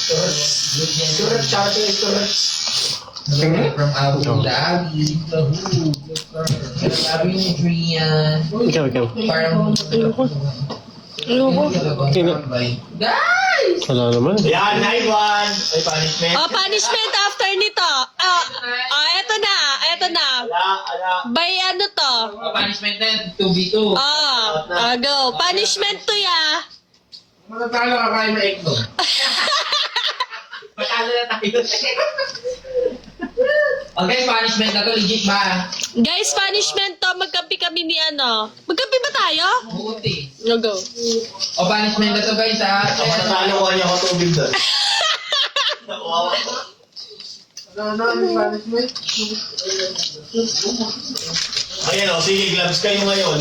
Turret, shout to turret. From Abu Dhabi. Sabi ni Trian. Ikaw. Parang... Ayoko. Guys! Wala naman. Yan, nice one! Ay, punishment. Oh, punishment after nito. Eto na. Ala. By ano to? Punishment na 2v2. Go. Punishment to ya. Matatalo ka kayo na ekno. Patalo na tayo. Okay, punishment na to. Legit ba? Guys, punishment to. Magkampi kami ni ano. Magkampi ba tayo? Buti. Go. O punishment na to guys ha. Ako natalo ko niya ko tubig doon. Nakuha ko. Ano punishment? Ayan o, sige, gloves kayo ngayon.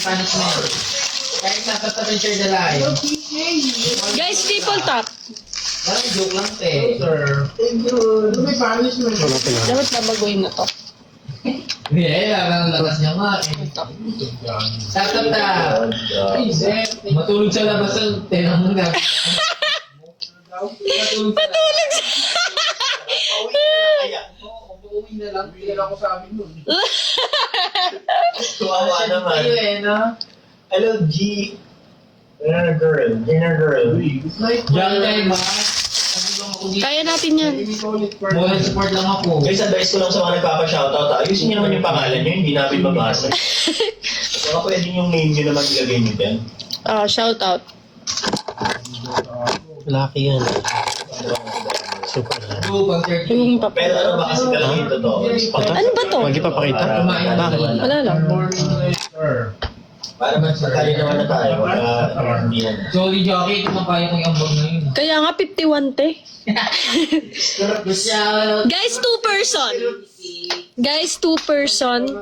Punishment. Kahit nasa temperature na live. Guys, triple top. Parang joke lang sir. Ano may punishment? Wala pa lang. Dapat babaguhin na to. Hindi, ang lakas niya nga. Tatata. Matulog sa labas ang tenang mo na. Patulog sa... Uuwi na lang. Hindi lang ako sa amin nun. Tuwawa naman. Kayo no? Hello, G. Inner girl. Diyan kayo ba? Kaya natin yan. Moral support lang ako. Guys, advice ko lang sa mga nagpapa-shoutout. Ayusin niyo naman yung pangalan niyo, hindi namin mabasa. Baka pwede yung name niyo naman ilagay niyo din. Shout out. Lucky yan. Super. Yung papa. Pero ano ba kasi talaga yung totoo? Ano ba to? Huwag ipapakita. Bakit? Wala lang. Para magpagkalinawan na tayo. Hindi na. Jolly Jockey, kumapaya ko yung ambag na yun. Kaya nga 51 te. Guys, 2 person. Guys, 2 person.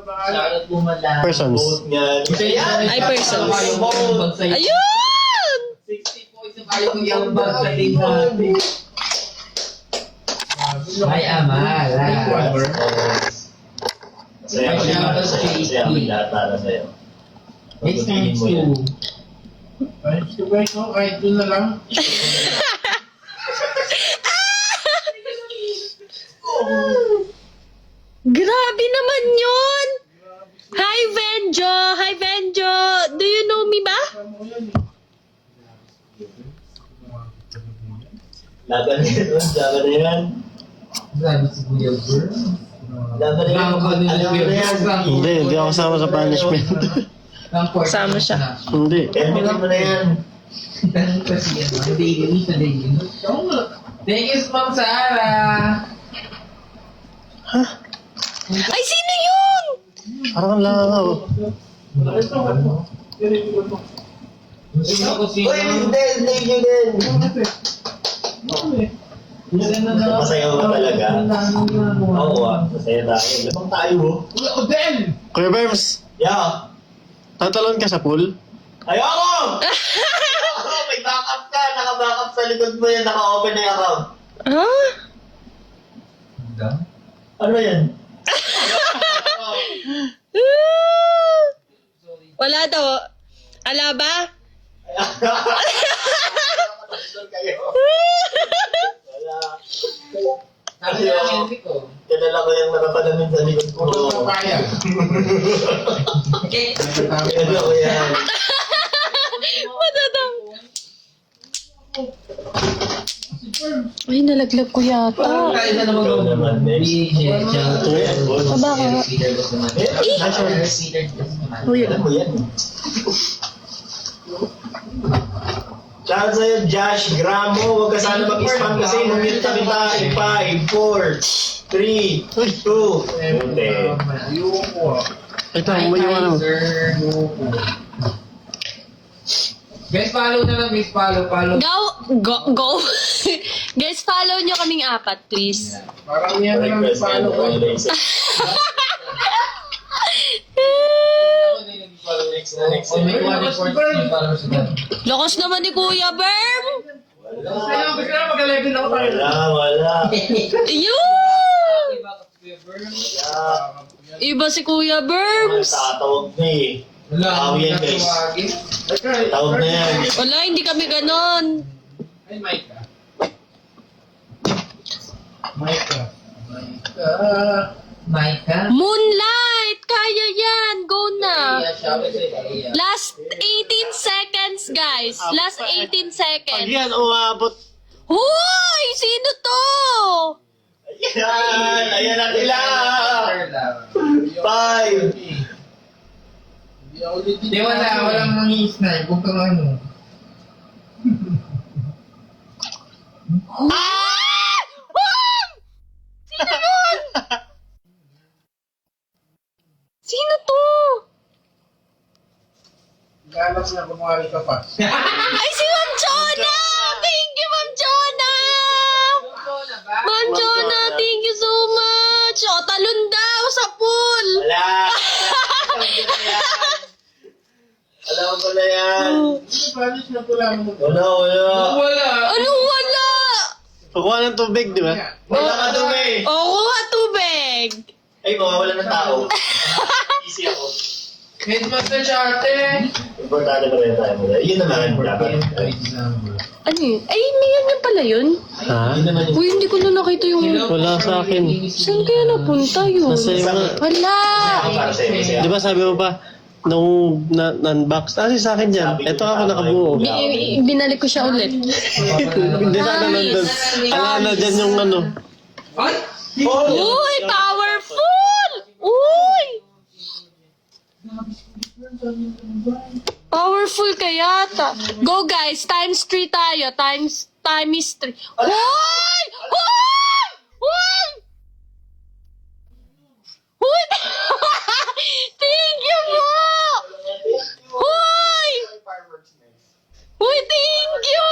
Persons. Vote niyan. Ay, persons. Ayun! Ayun! 60 points na kayo kung yung ambag sa team natin. Ay, amal. Masaya kami lahat para sa'yo. It's times 2. Kahit doon na lang. Grabe naman yun! Hi, Venjo! Hi, Venjo! Do you know me ba? Laban na yan. Sabi si Kuya Burr. Laban na yan. Alam mo na yan. Hindi ako sama sa punishment. Sama siya. Hindi. Kaya mo na yan. Kasi yan, daily na daily. Thank you, Ma'am Sarah. Ay, sino yun? Parang ang langaw. Sino ko sino? Uy, thank you din. Masaya mo talaga. Oo masaya tayo. Lamang tayo. Odel! Kuya Berms, Yeah. tatalon ka sa pool? Ayoko! May backup ka. Naka-backup sa likod mo yan. Naka-open na yung account. Ano yan? Wala daw. Ala ba? Kayo. Wala. Sabi na lang yung ko. Kilala ko yung nakapalamin sa likod ko. Papaya. Kilala ko yan. Matataw. Ay, nalaglag ko yata. Tayo na naman Ikaw naman, next. Baba ka. Uy, Alam mo yan. Shout sa'yo, Josh Gramo. Huwag ka sana mag-spam kasi numit na kita in 5, 4, 3, 2. Hindi. Ito, umayawan mo. Guys, follow na lang guys. Follow. Go. Guys, follow nyo kaming 4, please. Parang yan na lang Request na follow ko. Next. May 114 followers na. Lakas naman ni Kuya Berm. Wala. Ayun! Iba si Kuya Berms. Tatawag na eh. Wala. Tawag yan guys. Tawag na yan. Wala, hindi kami ganon. Ay, Micah. Micah. Micah. Moonlight! Kaya yan! Go na! Iya, siya. Iya. Last 18 seconds, guys. Last 18 Pag seconds. yan, umabot. Hoy! Sino to? Ayan! Ayan na sila! 5, Di wala, walang mangi-snipe. Huwag kang ano. Ah! Wag! Sino yun? Sino to? Galas na kumari ka pa. Ay, si Ma'am Chona! Thank you, Ma'am Chona! Ma'am Chona, thank you so much! O, talon daw sa pool! wala! Alam ko na yan! Panis na pula mo. Wala, wala! Wala. Anong wala? Pagkuha ng tubig, di ba? Wala ka dumi! O, kuha tubig! Ay, mawawala ng tao. Easy ako. Headmaster siya ate. Importante pa rin tayo muna. Yun naman, dapat. Ano yun? Ay, may yan pala yun? Ha? Yun naman yung... Uy, hindi ko na nakita yung... Wala sa akin. Saan kaya napunta yun? Nasa iyo na. Wala! Ako para sa'yo, masaya. Di ba sabi mo pa, nung na-unbox, sa akin dyan. Ito ako nakabuo. Binalik ko siya ulit. Hindi sana nandun. Ala na dyan yung ano. Ay! Uy, powerful! Uy! Powerful kaya ta. Go guys, times 3 tayo. Time is 3. Hoy! Hoy! Hoy! Hoy! Thank you po! Hoy! Hoy, thank you!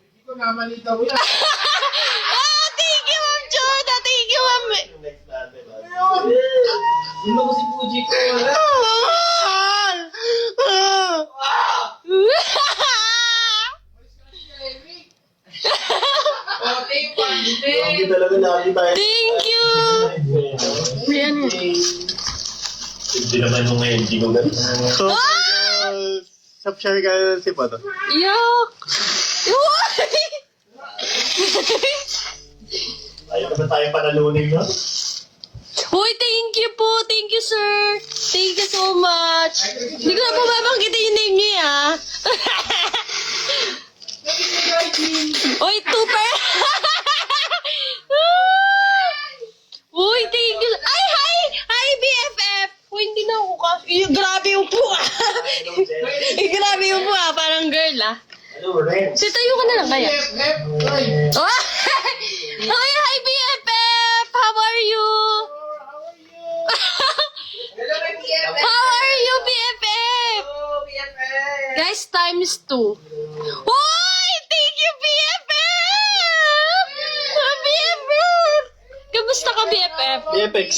Hindi ko namalitaw yan. Ah, thank you, Ma'am Jonah! Thank you, Ma'am... Next natin. Hindi ko si Fuji ko wala. Ate, pandi. Hindi talaga nakakita tayo. Thank you! Ayan. Hindi naman nung ngayon, hindi ko galis. So, share ka na si Pato. Yuck! Uy! Ayaw na tayo panalunin, no? Uy, thank you po. Thank you, sir. Thank you so much. Hindi ko na po babanggitin yung name niya, ah. Uy, tuper. Uy, thank you. Ay, hi! Hi, BFF. Uy, hindi na ako ka. Grabe yung po, ah. Grabe yung po, ah. Parang girl, ah. Ano, Ren? Tayo ka na lang kaya. Oh! Uy, hi, BFF! How are you? How are you, BFF? Guys, times 2. Uy! Thank you, BFF! BFF! Kamusta ka, BFF? BFX.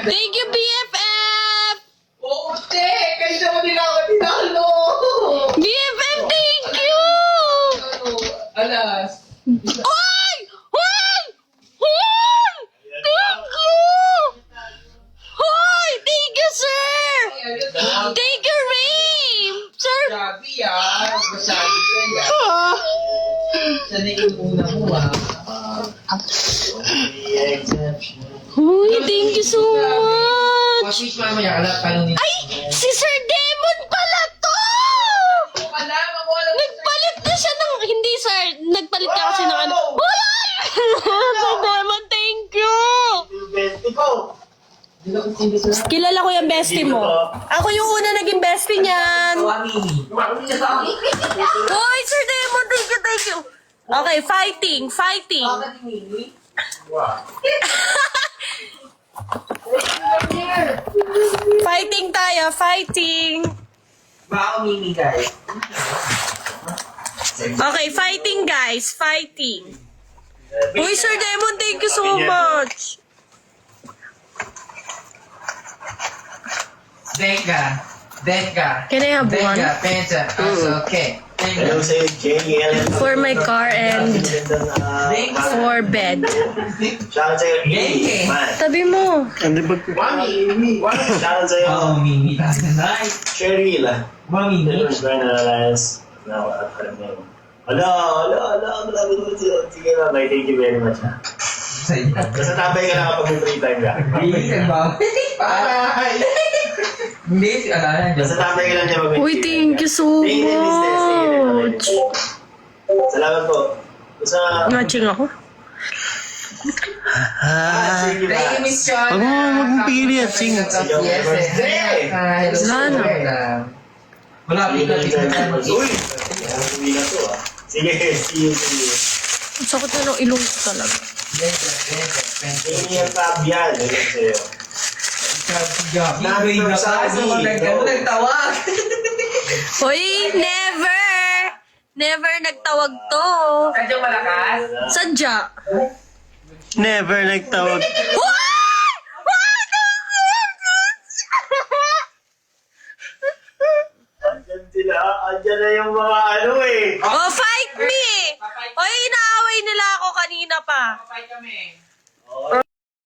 Thank you, BFF! Oo, te! Kaya mo din ako tinalo! BFF, thank you! Alas. Hoy! Hoy! Hoy! Thank you! Hoy! Thank you, sir! Thank you, Ray! Sir! Grabe ah. Masabi ko yan. Sanay yung una mo ah. Hoy, thank you so much! Mapis mamaya, alam ka nun. Ay! Si Sir Demon pala to! Alam ako, alam ko. Nagpalit na siya ng... Hindi, sir. Nagpalit ka kasi ng ano. Hoy! Sir Demon, thank you! Bestie ko! Kilala ko yung bestie mo. Ako yung una naging bestie niyan. Hoy, Sir Demon, thank you, thank you. Okay, fighting. Fighting tayo, fighting. Baka Mimi guys. Okay, fighting guys, fighting. Uy, Sir Demon, thank you so much. Denga. Can I have one? Denga, pensa. Okay. Hello sa'yo, JL. For my car and for bed. Shoutout sa'yo, Genge. man. Tabi mo. Hindi ba? Mami. Shoutout sa'yo, Oh, Mimi. That's nice. Cheryl. Mami, Friends, Brian Alliance. Ala. Sige ba, thank you very much. Ha. Basta tabay ka lang kapag may free time ka. Iitin ba? Bye! Hindi, Basta tabay ka lang niya pag may Uy, free time thank ka. you so Thank you, Mister. much. Salamat po. Basta... Matching ako. Sige ba? Thank you, Miss Chona. Wag mo pilit, sing. Yes, eh. Sana. Wala, pila. Uy! Uwi na to ah. Sige, see you. Ang sakit na ng ilong ko talaga. Hindi yung tab yan. Ayun sa'yo. Nagtawag. Hoy, never! Never nagtawag to. Kadyo malakas. Sadya. Never nagtawag. What? Andyan sila. Andyan na yung mga ano eh. Oh, fight me! Hoy, inaaway nila ako kanina pa. Kapay kami. Oh,